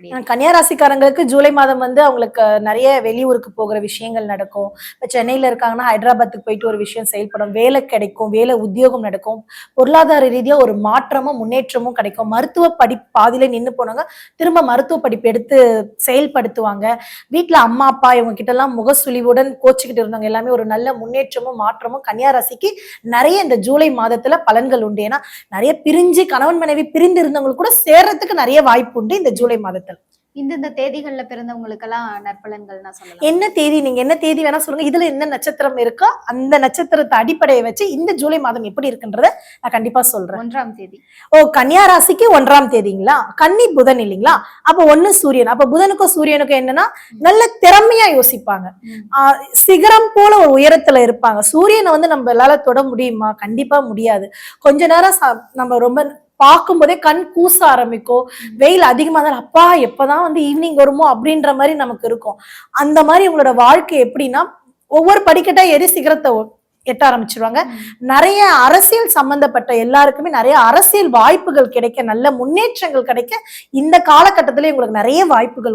கன்னியாராசிக்காரங்களுக்கு ஜூலை மாதம் அவங்களுக்கு நிறைய வெளியூருக்கு போகிற விஷயங்கள் நடக்கும். இப்ப சென்னையில இருக்காங்கன்னா, ஹைதராபாத்துக்கு போயிட்டு ஒரு விஷயம் செயல்படும். வேலை கிடைக்கும், வேலை உத்தியோகம் நடக்கும். பொருளாதார ரீதியா ஒரு மாற்றமும், முன்னேற்றமும் கிடைக்கும். மருத்துவ படிப்பு பாதியில நின்னு போனவங்க, திரும்ப மருத்துவ படிப்பு எடுத்து செயல்படுத்துவாங்க. வீட்ல அம்மா, அப்பா இவங்க கிட்டலாம் முகசுளிவுடன் கோச்சுக்கிட்டு இருந்தவங்க எல்லாமே ஒரு நல்ல முன்னேற்றமும், மாற்றமும் கன்னியாராசிக்கு நிறைய இந்த ஜூலை மாதத்துல பலன்கள் உண்டு. ஏன்னா, நிறைய பிரிஞ்சு கணவன் மனைவி பிரிந்து இருந்தவங்களுக்கு கூட சேர்றதுக்கு நிறைய வாய்ப்பு உண்டு இந்த ஜூலை மாதத்துல. இந்தந்த தேதிகள்ல பிறந்தவங்களுக்கெல்லாம் நற்பலன்கள்னா சொல்லலாம். என்ன தேதி நீங்க என்ன தேதி வேணா சொல்லுங்க. இதுல என்ன நட்சத்திரம் இருக்கோ அந்த நட்சத்திரத்தை அடிப்படையை வச்சு இந்த ஜூலை மாதம் எப்படி இருக்குன்றத நான் கண்டிப்பா சொல்றேன். 1ஆம் தேதி. ஓ, கன்னியா ராசிக்கு 1ஆம் தேதிங்களா? கன்னி புதன் இல்லைங்களா? அப்ப 1 சூரியன். அப்ப புதனுக்கும் சூரியனுக்கும் என்னன்னா நல்ல திறமையா யோசிப்பாங்க. சிகரம் போல ஒரு உயரத்துல இருப்பாங்க. சூரியனை நம்மளால தொட முடியுமா? கண்டிப்பா முடியாது. கொஞ்ச நேரம் நம்ம ரொம்ப பார்க்கும் போதே கண் கூச ஆரம்பிக்கும். வெயில் அதிகமா இருந்தாலும் அப்பா எப்பதான் ஈவினிங் வருமோ அப்படின்ற மாதிரி நமக்கு இருக்கும். அந்த மாதிரி உங்களோட வாழ்க்கை எப்படின்னா ஒவ்வொரு படிக்கட்டா ஏறி சிகரத்தை எட்ட ஆரம்பிச்சிருவாங்க. நிறைய அரசியல் சம்பந்தப்பட்ட எல்லாருக்குமே நிறைய அரசியல் வாய்ப்புகள் கிடைக்க, நல்ல முன்னேற்றங்கள் கிடைக்க இந்த காலகட்டத்திலே உங்களுக்கு நிறைய வாய்ப்புகள் உண்டு.